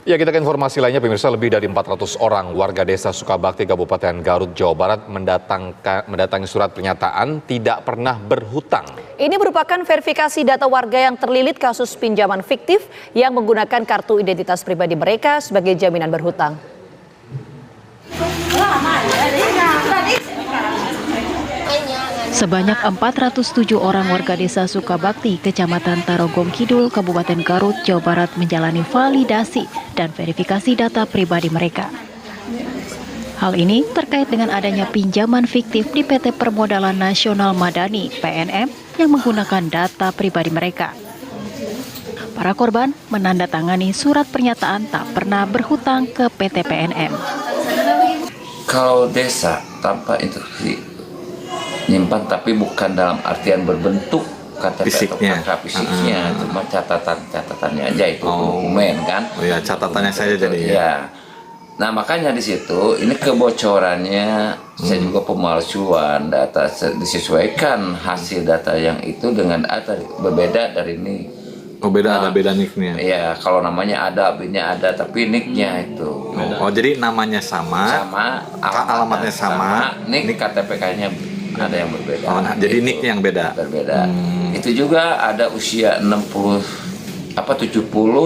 Ya, kita ke informasi lainnya, pemirsa. Lebih dari 400 orang warga desa Sukabakti, Kabupaten Garut, Jawa Barat mendatangi surat pernyataan tidak pernah berhutang. Ini merupakan verifikasi data warga yang terlilit kasus pinjaman fiktif yang menggunakan kartu identitas pribadi mereka sebagai jaminan berhutang. Sebanyak 407 orang warga desa Sukabakti, Kecamatan Tarogong Kidul, Kabupaten Garut, Jawa Barat menjalani validasi dan verifikasi data pribadi mereka. Hal ini terkait dengan adanya pinjaman fiktif di PT Permodalan Nasional Madani (PNM) yang menggunakan data pribadi mereka. Para korban menandatangani surat pernyataan tak pernah berhutang ke PT PNM. Kalau desa tanpa instruksi nyimpan, tapi bukan dalam artian berbentuk KTP atau fisiknya, cuma catatannya aja, itu dokumen kan. Oh ya, catatannya saja jadi ya. Nah, makanya di situ ini kebocorannya, saya juga pemalsuan data, disesuaikan hasil data yang itu dengan berbeda dari ini. Oh, beda, ada beda nicknya. Iya, kalau namanya ada, BIN-nya ada, tapi nicknya itu. Oh, jadi namanya sama, alamatnya sama, nick KTPK-nya ada yang berbeda. Oh, nah, jadi nick yang beda. Berbeda. Itu juga ada usia 70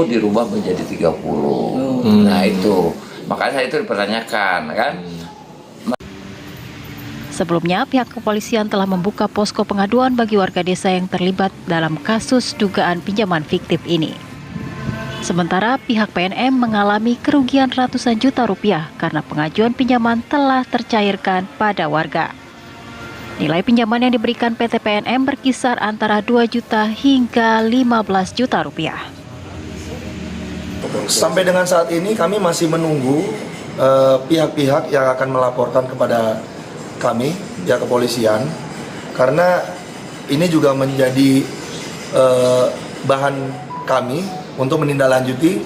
dirubah menjadi 30. Nah, itu. Makanya itu dipertanyakan kan. Sebelumnya, pihak kepolisian telah membuka posko pengaduan bagi warga desa yang terlibat dalam kasus dugaan pinjaman fiktif ini. Sementara pihak PNM mengalami kerugian ratusan juta rupiah karena pengajuan pinjaman telah tercairkan pada warga. Nilai pinjaman yang diberikan PT PNM berkisar antara 2 juta hingga 15 juta rupiah. Sampai dengan saat ini kami masih menunggu pihak-pihak yang akan melaporkan kepada kami, pihak kepolisian, karena ini juga menjadi bahan kami untuk menindaklanjuti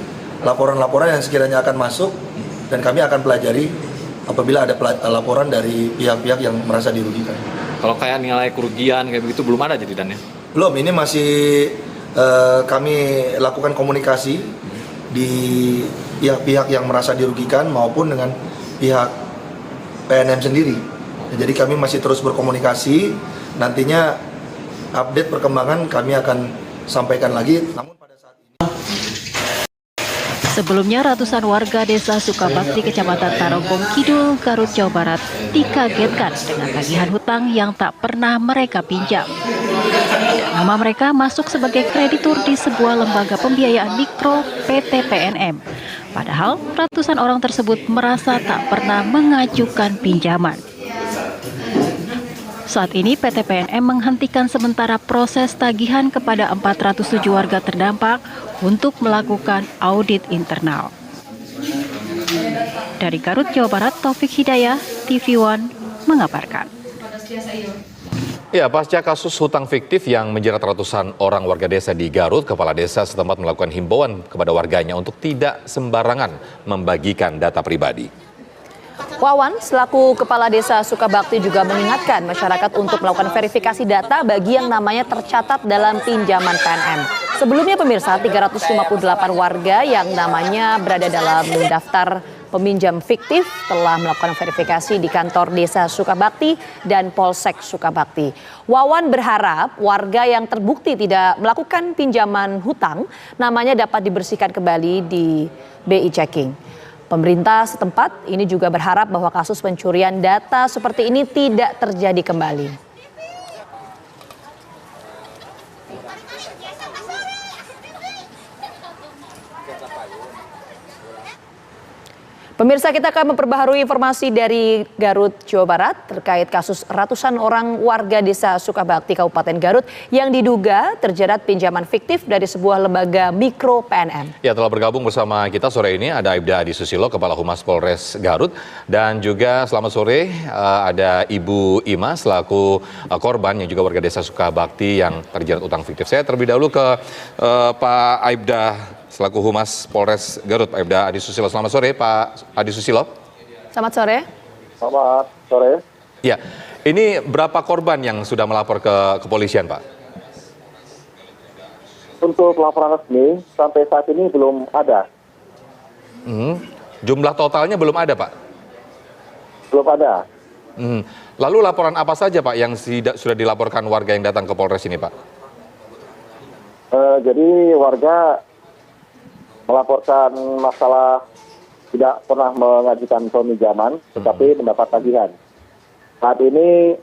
laporan-laporan yang sekiranya akan masuk, dan kami akan pelajari apabila ada laporan dari pihak-pihak yang merasa dirugikan. Kalau kayak nilai kerugian kayak begitu belum ada jadi Dan ya? Belum, ini masih kami lakukan komunikasi di pihak-pihak yang merasa dirugikan maupun dengan pihak PNM sendiri. Jadi kami masih terus berkomunikasi, nantinya update perkembangan kami akan sampaikan lagi. Namun pada saat ini Sebelumnya, ratusan warga desa Sukabakti, Kecamatan Tarogong Kidul, Garut, Jawa Barat dikagetkan dengan tagihan hutang yang tak pernah mereka pinjam. Dan nama mereka masuk sebagai kreditur di sebuah lembaga pembiayaan mikro PT PNM. Padahal ratusan orang tersebut merasa tak pernah mengajukan pinjaman. Saat ini PT PNM menghentikan sementara proses tagihan kepada 407 warga terdampak untuk melakukan audit internal. Dari Garut, Jawa Barat, Taufik Hidayah, TV One mengabarkan. Ya, pasca kasus hutang fiktif yang menjerat ratusan orang warga desa di Garut, Kepala Desa setempat melakukan himbauan kepada warganya untuk tidak sembarangan membagikan data pribadi. Wawan selaku Kepala Desa Sukabakti juga mengingatkan masyarakat untuk melakukan verifikasi data bagi yang namanya tercatat dalam pinjaman PNM. Sebelumnya pemirsa, 358 warga yang namanya berada dalam daftar peminjam fiktif telah melakukan verifikasi di kantor Desa Sukabakti dan Polsek Sukabakti. Wawan berharap warga yang terbukti tidak melakukan pinjaman hutang namanya dapat dibersihkan kembali di BI Checking. Pemerintah setempat ini juga berharap bahwa kasus pencurian data seperti ini tidak terjadi kembali. Pemirsa, kita akan memperbaharui informasi dari Garut, Jawa Barat terkait kasus ratusan orang warga desa Sukabakti, Kabupaten Garut yang diduga terjerat pinjaman fiktif dari sebuah lembaga mikro PNM. Ya, telah bergabung bersama kita sore ini ada Aibda Adi Susilo, Kepala Humas Polres Garut, dan juga selamat sore ada Ibu Ima selaku korban yang juga warga desa Sukabakti yang terjerat utang fiktif. Saya terlebih dahulu ke Pak Aibda selaku Humas Polres Garut, Pak Aibda Adi Susilo. Selamat sore, Pak Adi Susilo. Selamat sore. Selamat sore. Ya, ini berapa korban yang sudah melapor ke kepolisian, Pak? Untuk laporan resmi sampai saat ini belum ada. Jumlah totalnya belum ada, Pak? Belum ada. Lalu laporan apa saja, Pak, yang sudah dilaporkan warga yang datang ke Polres ini, Pak? Jadi warga melaporkan masalah tidak pernah mengajukan peminjaman, tetapi mendapat tagihan. Saat ini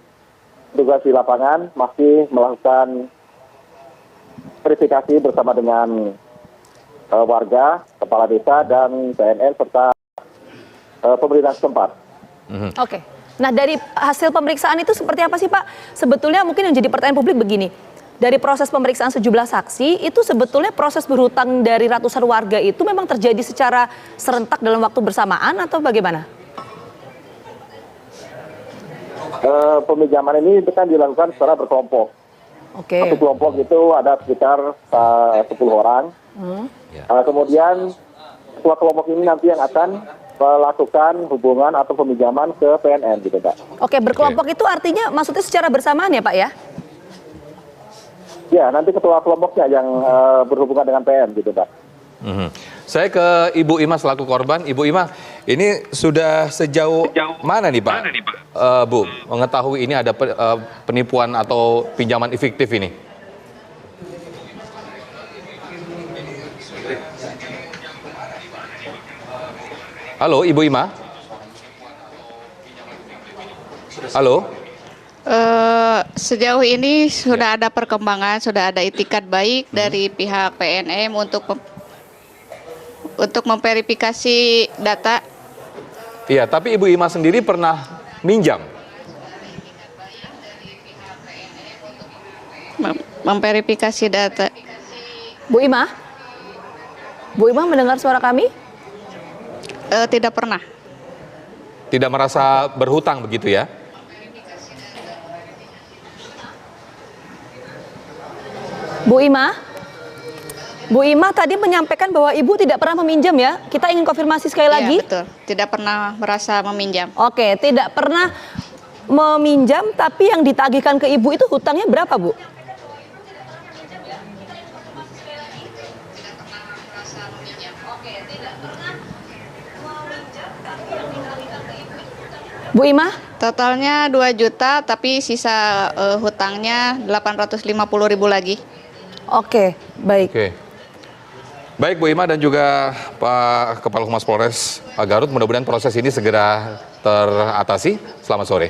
tugas di lapangan masih melakukan verifikasi bersama dengan warga, kepala desa, dan PNS serta pemerintah setempat. Oke. Nah, dari hasil pemeriksaan itu seperti apa sih, Pak? Sebetulnya mungkin yang jadi pertanyaan publik begini. Dari proses pemeriksaan sejumlah saksi, itu sebetulnya proses berhutang dari ratusan warga itu memang terjadi secara serentak dalam waktu bersamaan atau bagaimana? Peminjaman ini kan dilakukan secara berkelompok. Oke. Satu kelompok itu ada sekitar 10 orang. Kemudian ketua kelompok ini nanti yang akan melakukan hubungan atau peminjaman ke PNM gitu, Pak. Oke, berkelompok itu artinya maksudnya secara bersamaan ya, Pak ya? Ya, nanti ketua kelompoknya yang berhubungan dengan PN gitu, Pak. Saya ke Ibu Ima selaku korban. Ibu Ima, ini sudah sejauh mana nih, Pak? Bu, mengetahui ini ada penipuan atau pinjaman fiktif ini? Halo, Ibu Ima? Halo? Sejauh ini sudah ada perkembangan, sudah ada itikat baik dari pihak PNM untuk memverifikasi data. Iya, tapi Ibu Ima sendiri pernah minjam? Memverifikasi data. Bu Ima? Bu Ima mendengar suara kami? Tidak pernah. Tidak merasa berhutang begitu ya? Bu Ima? Bu Ima tadi menyampaikan bahwa Ibu tidak pernah meminjam ya? Kita ingin konfirmasi sekali lagi. Iya, betul. Tidak pernah merasa meminjam. Oke, tidak pernah meminjam, tapi yang ditagihkan ke Ibu itu hutangnya berapa, Bu? Bu Ima? Totalnya 2 juta, tapi sisa hutangnya 850.000 lagi. Oke, baik. Oke. Baik Bu Ima dan juga Pak Kepala Humas Polres Garut, mudah-mudahan proses ini segera teratasi. Selamat sore.